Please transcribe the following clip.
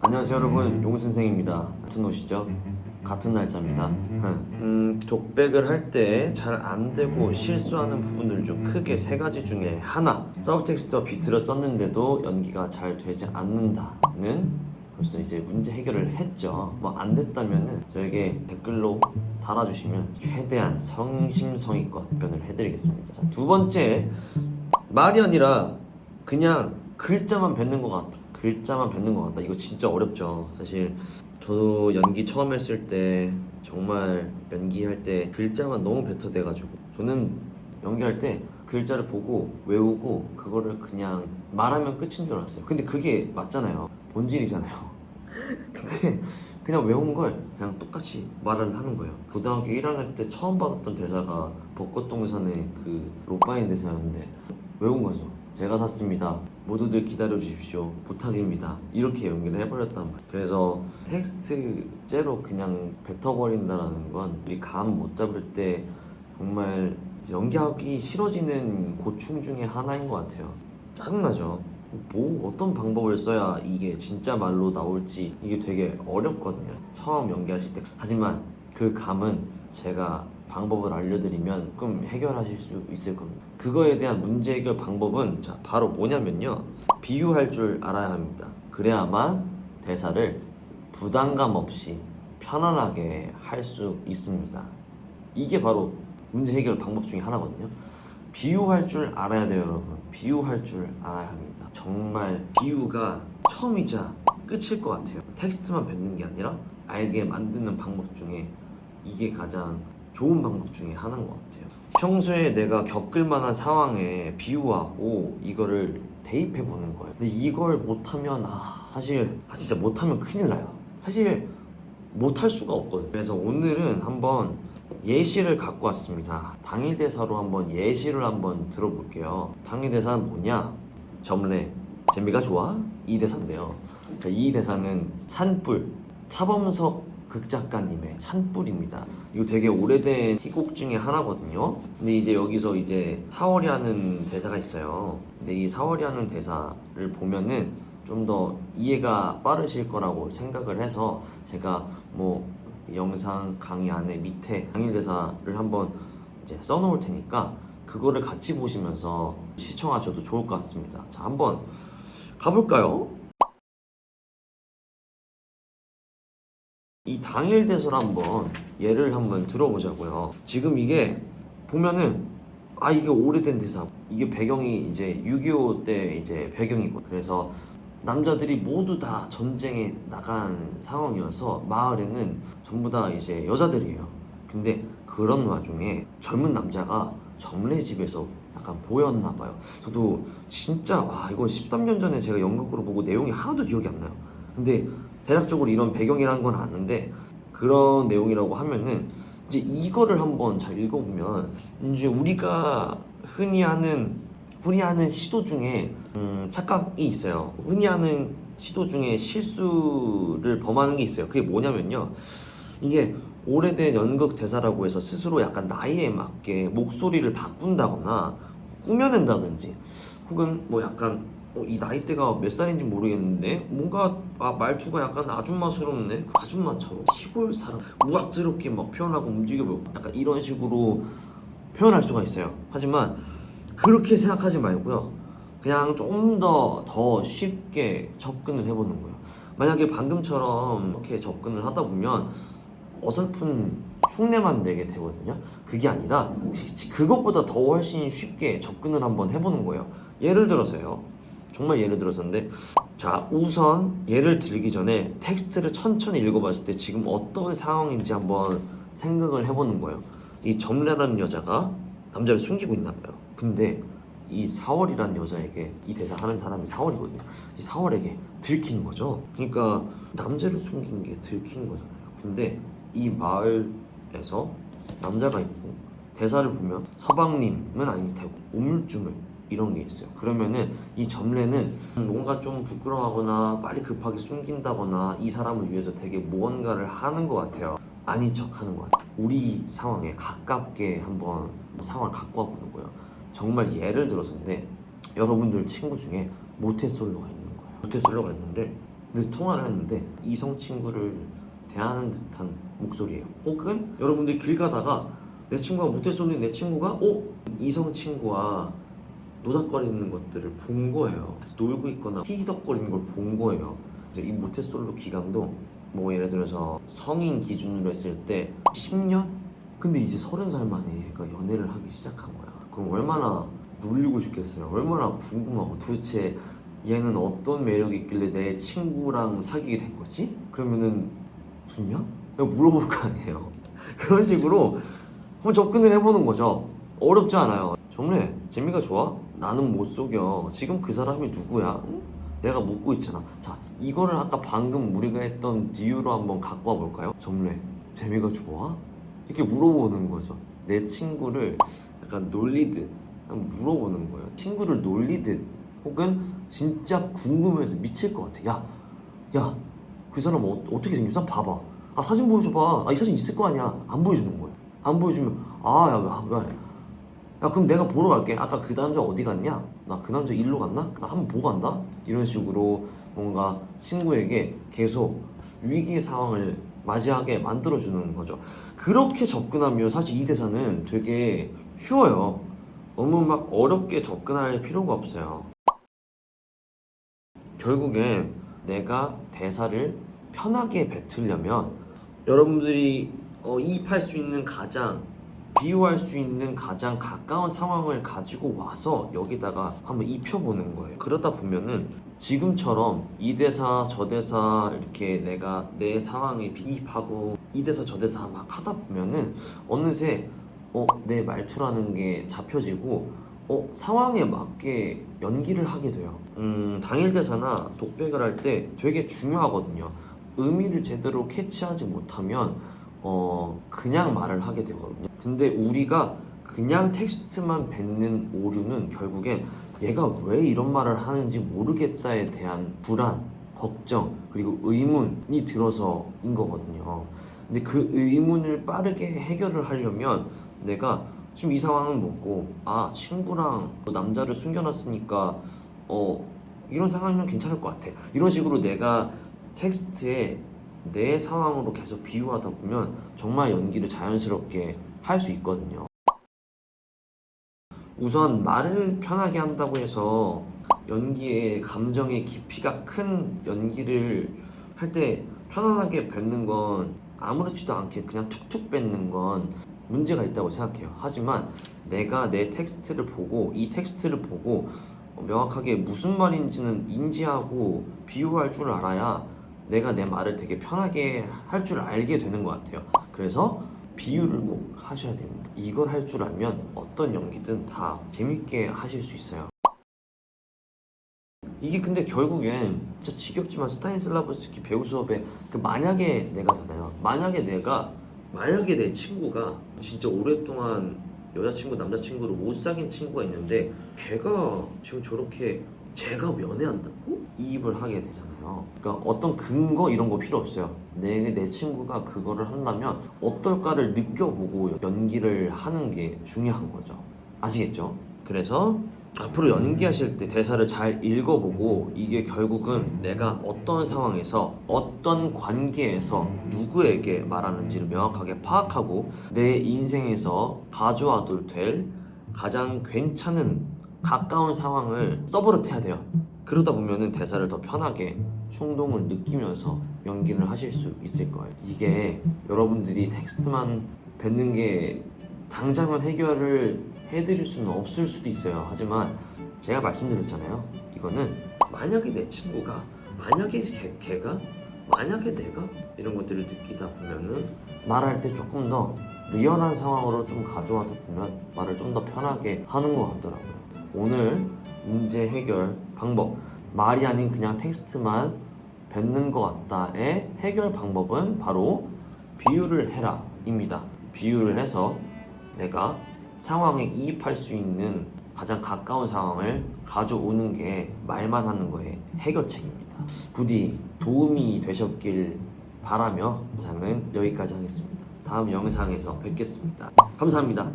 안녕하세요 여러분, 용선생입니다. 같은 옷이죠? 같은 날짜입니다. 독백을 할 때 잘 안되고 실수하는 부분들 중 크게 세 가지 중에 하나, 서브텍스트와 비트를 썼는데도 연기가 잘 되지 않는다는 벌써 이제 문제 해결을 했죠. 뭐 안 됐다면은 저에게 댓글로 달아주시면 최대한 성심성의껏 답변을 해드리겠습니다. 자, 두 번째, 말이 아니라 그냥 글자만 뱉는 것 같다. 글자만 뱉는 것 같다. 이거 진짜 어렵죠. 사실 저도 연기 처음 했을 때 정말 연기할 때 글자만 너무 뱉어대가지고 저는 연기할 때 글자를 보고 외우고 그거를 그냥 말하면 끝인 줄 알았어요. 근데 그게 맞잖아요. 본질이잖아요. 근데 그냥 외운 걸 그냥 똑같이 말을 하는 거예요. 고등학교 1학년 때 처음 받았던 대사가 벚꽃동산의 그 로빠인 대사였는데 외운 거죠. 제가 샀습니다. 모두들 기다려 주십시오. 부탁입니다. 이렇게 연기를 해버렸단 말이에요. 그래서 텍스트째로 그냥 뱉어버린다는 건 우리 감 못 잡을 때 정말 연기하기 싫어지는 고충 중에 하나인 것 같아요. 짜증나죠. 뭐 어떤 방법을 써야 이게 진짜 말로 나올지 이게 되게 어렵거든요. 처음 연기하실 때. 하지만 그 감은 제가 방법을 알려드리면 조금 해결하실 수 있을 겁니다. 그거에 대한 문제 해결 방법은 자 바로 뭐냐면요, 비유할 줄 알아야 합니다. 그래야만 대사를 부담감 없이 편안하게 할 수 있습니다. 이게 바로 문제 해결 방법 중에 하나거든요. 비유할 줄 알아야 돼요 여러분. 비유할 줄 알아야 합니다. 정말 비유가 처음이자 끝일 것 같아요. 텍스트만 뱉는 게 아니라 알게 만드는 방법 중에 이게 가장 좋은 방법 중에 하나인 것 같아요. 평소에 내가 겪을 만한 상황에 비유하고 이거를 대입해 보는 거예요. 근데 이걸 못하면 사실 진짜 못하면 큰일 나요. 사실 못할 수가 없거든요. 그래서 오늘은 한번 예시를 갖고 왔습니다. 당일 대사로 한번 예시를 한번 들어볼게요. 당일 대사는 뭐냐? 점례 재미가 좋아? 이 대사인데요. 자, 이 대사는 산불, 차범석 극작가님의 산불입니다. 이거 되게 오래된 희곡 중에 하나거든요. 근데 이제 여기서 이제 사월이 하는 대사가 있어요. 근데 이 사월이 하는 대사를 보면은 좀 더 이해가 빠르실 거라고 생각을 해서 제가 뭐 영상 강의 안에 밑에 당일 대사를 한번 이제 써놓을 테니까 그거를 같이 보시면서 시청하셔도 좋을 것 같습니다. 자, 한번 가볼까요? 이 당일 대사를 한번 예를 한번 들어보자고요. 지금 이게 보면은 이게 오래된 대사, 이게 배경이 이제 6.25 때 이제 배경이고, 그래서 남자들이 모두 다 전쟁에 나간 상황이어서 마을에는 전부 다 이제 여자들이에요. 근데 그런 와중에 젊은 남자가 점례 집에서 약간 보였나 봐요. 저도 진짜 이거 13년 전에 제가 연극으로 보고 내용이 하나도 기억이 안 나요. 근데 대략적으로 이런 배경이라는 건 아는데 그런 내용이라고 하면은 이제 이거를 한번 잘 읽어보면 이제 우리가 흔히 하는 시도 중에 착각이 있어요. 흔히 하는 시도 중에 실수를 범하는 게 있어요. 그게 뭐냐면요, 이게 오래된 연극 대사라고 해서 스스로 약간 나이에 맞게 목소리를 바꾼다거나 꾸며낸다든지, 혹은 뭐 약간 이 나이대가 몇 살인지 모르겠는데 뭔가 말투가 약간 아줌마스럽네, 그 아줌마처럼 시골 사람 우악스럽게 막 표현하고 움직여보고 약간 이런 식으로 표현할 수가 있어요. 하지만 그렇게 생각하지 말고요, 그냥 좀 더 쉽게 접근을 해보는 거예요. 만약에 방금처럼 이렇게 접근을 하다 보면 어설픈 흉내만 내게 되거든요. 그게 아니라 그것보다 더 훨씬 쉽게 접근을 한번 해보는 거예요. 예를 들어서요, 정말 예를 들어서인데, 자, 우선 예를 들기 전에 텍스트를 천천히 읽어봤을 때 지금 어떤 상황인지 한번 생각을 해보는 거예요. 이 점례라는 여자가 남자를 숨기고 있나 봐요. 근데 이 사월이라는 여자에게, 이 대사 하는 사람이 사월이거든요. 이 사월에게 들킨 거죠. 그러니까 남자를 숨긴 게 들킨 거잖아요. 근데 이 마을에서 남자가 있고 대사를 보면 서방님은 아닐 테고 우물쭈물 이런 게 있어요. 그러면은 이 점례는 뭔가 좀 부끄러워하거나 빨리 급하게 숨긴다거나 이 사람을 위해서 되게 무언가를 하는 것 같아요. 아닌 척 하는 것 같아요. 우리 상황에 가깝게 한번 상황을 갖고 와보는 거예요. 정말 예를 들어서인데, 여러분들 친구 중에 모태솔로가 있는 거예요. 모태솔로가 있는데 통화를 하는데 이성 친구를 대하는 듯한 목소리예요. 혹은 여러분들 길 가다가 내 친구가 모태솔로인 내 친구가 이성 친구와 노닥거리는 것들을 본 거예요. 그래서 놀고 있거나 히덕거리는 걸 본 거예요. 이제 이 모태솔로 기간도 뭐 예를 들어서 성인 기준으로 했을 때 10년? 근데 이제 30살 만에 얘가 연애를 하기 시작한 거야. 그럼 얼마나 놀리고 싶겠어요. 얼마나 궁금하고 도대체 얘는 어떤 매력이 있길래 내 친구랑 사귀게 된 거지? 그러면은 좋냐? 그냥 물어볼 거 아니에요. 그런 식으로 한번 접근을 해보는 거죠. 어렵지 않아요. 정래 재미가 좋아? 나는 못 속여. 지금 그 사람이 누구야? 응? 내가 묻고 있잖아. 자, 이거를 아까 방금 우리가 했던 비유로 한번 갖고 와 볼까요? 정래 재미가 좋아? 이렇게 물어보는 거죠. 내 친구를 약간 놀리듯 한번 물어보는 거예요. 친구를 놀리듯 혹은 진짜 궁금해서 미칠 것 같아. 야, 그 사람 어떻게 생겼어? 봐봐. 아, 사진 보여줘봐. 아, 이 사진 있을 거 아니야. 안 보여주는 거예요. 안 보여주면 야, 그럼 내가 보러 갈게. 아까 그 남자 어디 갔냐? 나 그 남자 일로 갔나? 나 한번 보고 간다? 이런 식으로 뭔가 친구에게 계속 위기의 상황을 맞이하게 만들어주는 거죠. 그렇게 접근하면 사실 이 대사는 되게 쉬워요. 너무 막 어렵게 접근할 필요가 없어요. 결국엔 내가 대사를 편하게 뱉으려면 여러분들이 이입할 수 있는 비유할 수 있는 가장 가까운 상황을 가지고 와서 여기다가 한번 입혀보는 거예요. 그러다 보면은 지금처럼 이 대사 저 대사 이렇게 내가 내 상황에 비입하고 이 대사 저 대사 막 하다 보면은 어느새 내 말투라는 게 잡혀지고 상황에 맞게 연기를 하게 돼요. 당일 대사나 독백을 할 때 되게 중요하거든요. 의미를 제대로 캐치하지 못하면 그냥 말을 하게 되거든요. 근데 우리가 그냥 텍스트만 뱉는 오류는 결국엔 얘가 왜 이런 말을 하는지 모르겠다에 대한 불안, 걱정, 그리고 의문이 들어서인 거거든요. 근데 그 의문을 빠르게 해결을 하려면 내가 지금 이 상황은 뭐고, 친구랑 남자를 숨겨놨으니까 이런 상황이면 괜찮을 것 같아. 이런 식으로 내가 텍스트에 내 상황으로 계속 비유하다 보면 정말 연기를 자연스럽게 할 수 있거든요. 우선 말을 편하게 한다고 해서 연기의 감정의 깊이가 큰 연기를 할 때 편안하게 뱉는 건 아무렇지도 않게 그냥 툭툭 뱉는 건 문제가 있다고 생각해요. 하지만 내가 내 텍스트를 보고 이 텍스트를 보고 명확하게 무슨 말인지는 인지하고 비유할 줄 알아야 내가 내 말을 되게 편하게 할 줄 알게 되는 것 같아요. 그래서 비유를 꼭 하셔야 됩니다. 이걸 할 줄 알면 어떤 연기든 다 재밌게 하실 수 있어요. 이게 근데 결국엔 진짜 지겹지만 스타니슬라브스키 배우 수업에 그 만약에 내가잖아요. 만약에 내 친구가 진짜 오랫동안 여자친구 남자친구를 못 사귄 친구가 있는데 걔가 지금 저렇게 제가 면회한다고? 이입을 하게 되잖아요. 그러니까 어떤 근거 이런 거 필요 없어요. 내 친구가 그거를 한다면 어떨까를 느껴보고 연기를 하는 게 중요한 거죠. 아시겠죠? 그래서 앞으로 연기하실 때 대사를 잘 읽어보고 이게 결국은 내가 어떤 상황에서 어떤 관계에서 누구에게 말하는지를 명확하게 파악하고 내 인생에서 가져와도 될 가장 괜찮은 가까운 상황을 서브로트해야 돼요. 그러다 보면은 대사를 더 편하게 충동을 느끼면서 연기를 하실 수 있을 거예요. 이게 여러분들이 텍스트만 뱉는 게 당장은 해결을 해드릴 수는 없을 수도 있어요. 하지만 제가 말씀드렸잖아요. 이거는 만약에 내 친구가, 만약에 걔가, 만약에 내가 이런 것들을 느끼다 보면은 말할 때 조금 더 리얼한 상황으로 좀 가져와다 보면 말을 좀 더 편하게 하는 것 같더라고요. 오늘 문제 해결 방법, 말이 아닌 그냥 텍스트만 뱉는 것 같다의 해결 방법은 바로 비유를 해라 입니다. 비유를 해서 내가 상황에 이입할 수 있는 가장 가까운 상황을 가져오는 게 말만 하는 거의 해결책입니다. 부디 도움이 되셨길 바라며 영상은 여기까지 하겠습니다. 다음 영상에서 뵙겠습니다. 감사합니다.